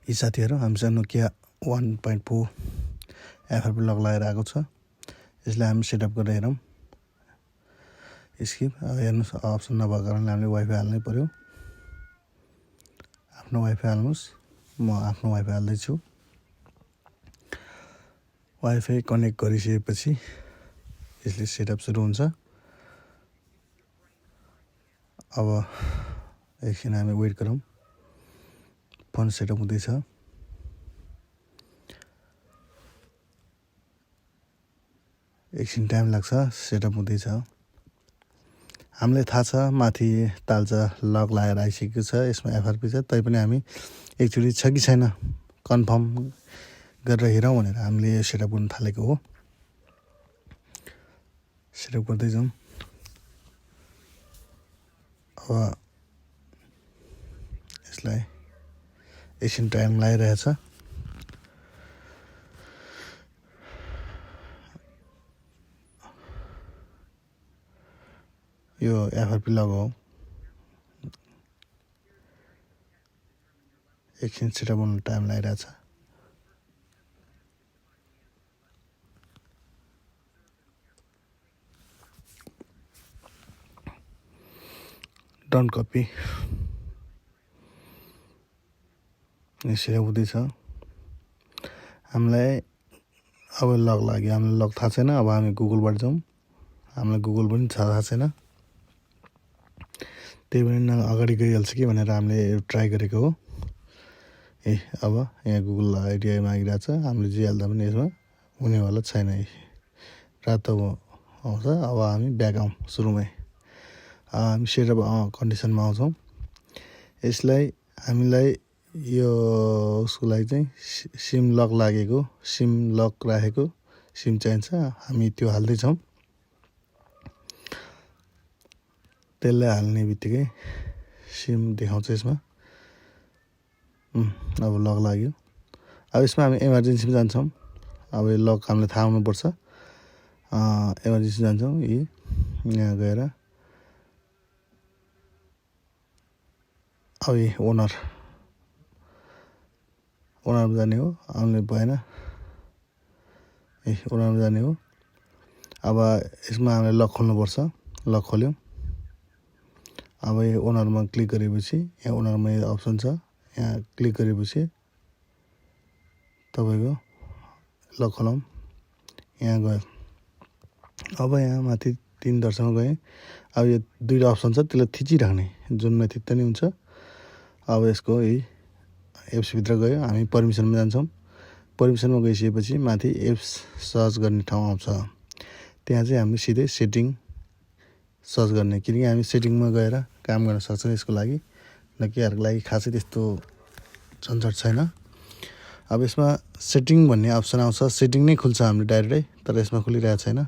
यी साथीहरु हामीसँग Nokia 1.4 FRP लक लगाएर आएको छ। यसलाई हामी सेटअप गरेर हेरौँ। स्किप हेर्नुस्, अप्सन नभएको कारणले हामीले वाइफाई हाल्नै पर्यो। आफ्नो वाइफाई हाल्नुस्। म आफ्नो वाइफाई हाल्दै छु। वाइफाई कनेक्ट गरिसकेपछि यसले सेटअप सुरु हुन्छ। अब एकछिन हामी वेट गरौँ। फोन सेटअप हुँदैछ। एकछिन टाइम लाग्छ, सेटअप हुँदैछ। हामीलाई थाहा छ माथि तालचा लक लगाएर आइसकेको छ, यसमा एफआरपी छ। तैपनि हामी एकचोटि छ कि छैन कन्फर्म गरेर हेरौँ भनेर हामीले यो सेटअप गर्न थालेको हो। सेटअप गर्दै जाउँ। अब यसलाई एकछिन टाइम लागिरहेछ। यो एफआरपी लक हो। एकछिन सेटअप हुन टाइम लागिरहेछ। Don't copy. सेटअप हुँदैछ। हामीलाई अब लक लाग्यो। हामीलाई लक थाहा छैन। अब हामी गुगलबाट जाउँ। हामीलाई गुगल पनि थाहा छैन। त्यही पनि अगाडि गइहाल्छ कि भनेर हामीले ट्राई गरेको हो। अब यहाँ गुगल आइडी मागिरहेछ। हामीले जे हाल्दा पनि यसमा हुनेवाला छैन। रातो आउँछ। अब हामी ब्याक आउँ सुरुमै। हामी सेटअप कन्डिसनमा आउँछौँ। यसलाई हामीलाई यो उसको लागि चाहिँ सिम लक लागेको, सिम लक राखेको सिम चाहिन्छ। हामी त्यो हाल्दैछौँ। त्यसलाई हाल्ने बित्तिकै सिम देखाउँछ यसमा। अब लक लाग्यो। अब यसमा हामी इमर्जेन्सीमा जान्छौँ। अब यो लक हामीलाई थाहा हुनुपर्छ। इमर्जेन्सी जान्छौँ। यहाँ गएर अब ओनरमा जाने हो। हामीले भएन। ओनरमा जाने हो। अब यसमा हामीले लक खोल्नुपर्छ। लक खोल्यौँ। अब यो ओनरमा क्लिक गरेपछि यहाँ ओनरमा यो अप्सन छ। यहाँ क्लिक गरेपछि तपाईको लक खोलौँ। यहाँ गयो। अब यहाँ माथि 3 दर्शनमा गएँ। अब यो दुईटा अप्सन छ, त्यसलाई थिचिराख्ने, जुनमा थिच्दा नि हुन्छ। अब यसको एप्स भित्र गयो। हामी परमिसनमा जान्छौँ। परमिसनमा गइसकेपछि माथि एप्स सर्च गर्ने ठाउँ आउँछ। त्यहाँ चाहिँ हामी सिधै सेटिङ सर्च गर्ने, किनकि हामी सेटिङमा गएर काम गर्न सक्छौँ। यसको लागि नकियाहरूको लागि खासै त्यस्तो झन्झट छैन। अब यसमा सेटिङ भन्ने अप्सन आउँछ। सेटिङ नै खुल्छ हामीले डाइरेक्टै, तर यसमा खुलिरहेको छैन।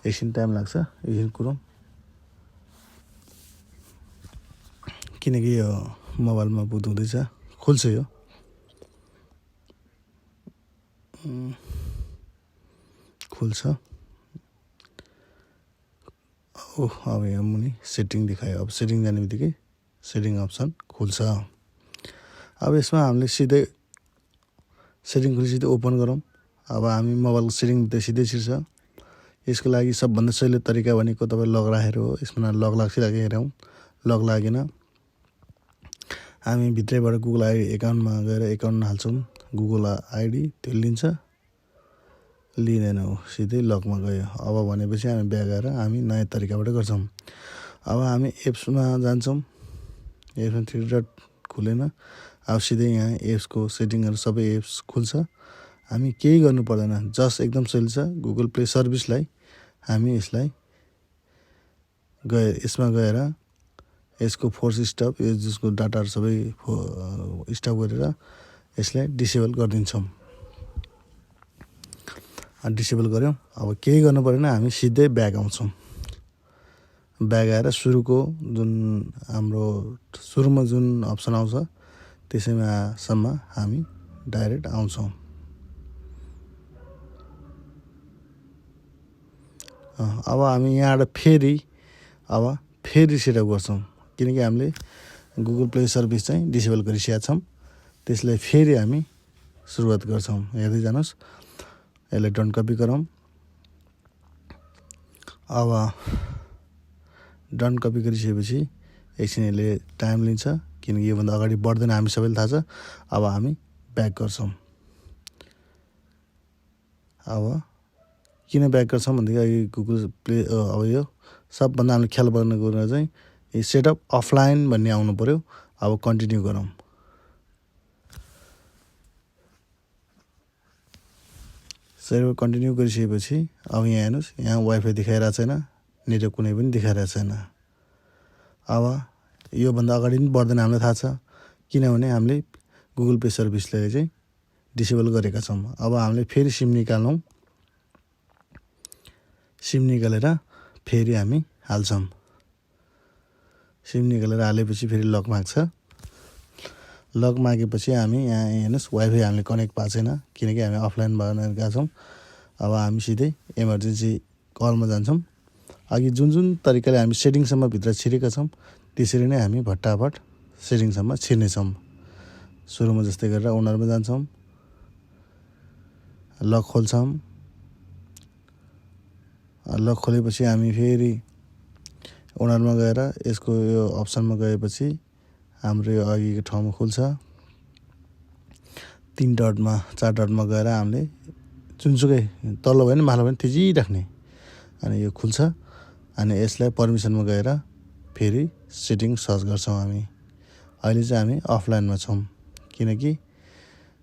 एकछिन टाइम लाग्छ। एकछिन कुरौँ, किनकि यो मोबाइलमा बुट हुँदैछ। खुल्छ यो। खुल्छ। अब यहाँ मुनि सेटिङ देखायो। अब सेटिङ जाने बित्तिकै सेटिङ अप्सन खुल्छ। अब यसमा हामीले सिधै सेटिङ खुली सिधै ओपन गरौँ। अब हामी मोबाइलको सेटिङभित्र सिधै छिर्छ। यसको लागि सबभन्दा सजिलो तरिका भनेको तपाईँ लक राखेर हो। यसमा लक लाग्छ कि हेरौँ। लक लागेन। हामी भित्रैबाट गुगल आइडी एकाउन्टमा गएर एकाउन्ट हाल्छौँ। गुगल आइडी त्यो लिन्छ, लिँदैन हो। सिधै लकमा गयो। अब भनेपछि हामी ब्याक आएर हामी नयाँ तरिकाबाट गर्छौँ। अब हामी एप्समा जान्छौँ। एप्समा 3 डट खुलेन। अब सिधै यहाँ एप्सको सेटिङहरू सबै एप्स खुल्छ। हामी केही गर्नु पर्दैन। जस्ट एकदम सजिलो छ। गुगल प्ले सर्भिसलाई हामी यसमा गएर यसको फोर्स स्टप, जसको डाटाहरू सबै स्टप गरेर यसलाई डिसेबल गरिदिन्छौँ। डिसेबल गऱ्यौँ। अब केही गर्नु परेन। हामी सिधै ब्याक आउँछौँ। ब्याक आएर सुरुको हाम्रो सुरुमा जुन अप्सन आउँछ त्यसैमासम्म हामी डाइरेक्ट आउँछौँ। अब हामी यहाँबाट फेरि सेटअप गर्छौँ, किनकि हामीले गुगल प्ले सर्भिस चाहिँ डिसेबल गरिसकेका छौँ। त्यसलाई फेरि हामी सुरुवात गर्छौँ। हेर्दै जानुहोस्। यसलाई डन कपी गरौँ। अब डन कपी गरिसकेपछि एकछिन यसले टाइम लिन्छ, किनकि योभन्दा अगाडि बढ्दैन, हामी सबैलाई थाहा छ। अब हामी ब्याक गर्छौँ। अब किन ब्याक गर्छौँ भनेदेखि गुगल प्ले अब यो सबभन्दा हामीले ख्याल गर्ने कुरा चाहिँ यो सेटअप अफलाइन भन्ने आउनु पऱ्यो। अब कन्टिन्यू गरौँ। सर्भर कन्टिन्यू गरिसकेपछि अब यहाँ हेर्नुहोस्, यहाँ वाइफाई देखाइरहेको छैन, नेटवर्क कुनै पनि देखाइरहेको छैन। अब योभन्दा अगाडि पनि बढ्दैन, हामीलाई थाहा छ, किनभने हामीले गुगल पे सर्भिसले चाहिँ डिसेबल गरेका छौँ। अब हामीले फेरि सिम निकाल्छौँ। सिम निकालेर फेरि हामी हाल्छौँ। सिम निकालेर हालेपछि फेरि लक माग्छ। लक मागेपछि हामी यहाँ हेर्नुहोस्, वाइफाई हामीले कनेक्ट भएको छैन, किनकि हामी अफलाइन भनेर गएका छौँ। अब हामी सिधै इमर्जेन्सी कलमा जान्छौँ। अघि जुन तरिकाले हामी सेटिङसम्म भित्र छिरेका छौँ, त्यसरी नै हामी भट्टाभट सेटिङसम्म छिर्नेछौँ। सुरुमा जस्तै गरेर ओनरमा जान्छौँ, लक खोल्छौँ। लक खोलेपछि हामी फेरि ओनरमा गएर यसको यो अप्सनमा गएपछि हाम्रो यो अघिको ठाउँमा खुल्छ। 3 डटमा 4 डटमा गएर हामीले जुनसुकै तल्लो भयो भने माथि पनि थिचिराख्ने, अनि यो खुल्छ। अनि यसलाई पर्मिसनमा गएर फेरि सेटिङ सर्च गर्छौँ हामी। अहिले चाहिँ हामी अफलाइनमा छौँ, किनकि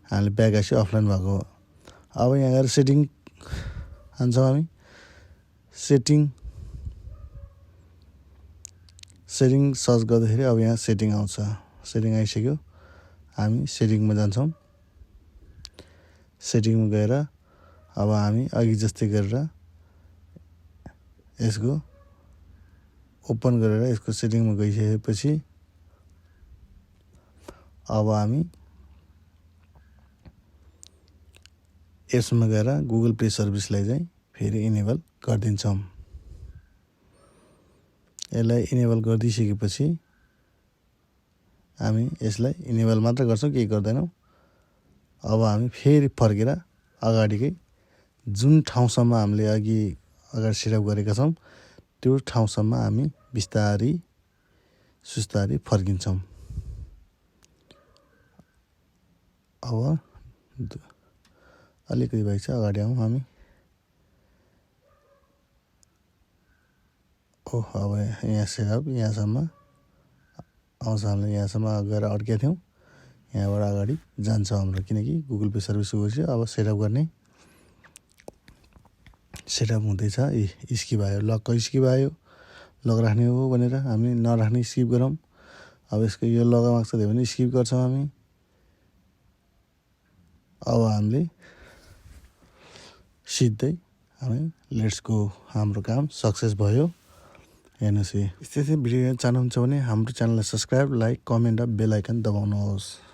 हामीले ब्याक आएपछि अफलाइन भएको हो। अब यहाँ गएर सेटिङ हान्छौँ हामी। सेटिङ सर्च गर्दाखेरि अब यहाँ सेटिङ आउँछ। सेटिङ आइसक्यो, हामी सेटिङमा जान्छौँ। सेटिङमा गएर अब हामी अघि जस्तै गरेर यसको ओपन गरेर यसको सेटिङमा गइसकेपछि अब हामी यसमा गएर गुगल पे सर्भिसलाई चाहिँ फेरि इनेबल गरिदिन्छौँ। यसलाई इनेबल गरिदिइसकेपछि हामी यसलाई इनेबल मात्र गर्छौँ, केही गर्दैनौँ। अब हामी फेरि फर्केर अगाडिकै जुन ठाउँसम्म हामीले अगाडि सेटअप गरेका छौँ, त्यो ठाउँसम्म हामी बिस्तारै सुस्तारै फर्किन्छौँ। अब अलिकति भएको छ, अगाडि आउँ हामी। अब यहाँ सेटअप यहाँसम्म आउँछ। हामीले यहाँसम्म गएर अड्केका थियौँ, यहाँबाट अगाडि जान्छ हाम्रो, किनकि गुगल पे सर्भिस गएपछि अब सेटअप हुँदैछ। स्किप आयो, लकको स्किप आयो। लक राख्ने हो भनेर हामी नराख्ने स्किप गरौँ। अब यसको यो लक माग्छ त्यो पनि स्किप गर्छौँ हामी। अब हामीले सिधै हामी लेट्स गो, हाम्रो काम सक्सेस भयो। हेर्नुहोस्, यस्तै भिडियो चाहनुहुन्छ भने हाम्रो च्यानललाई सब्सक्राइब, लाइक, कमेन्ट र बेल आइकन दबाउनुहोस्।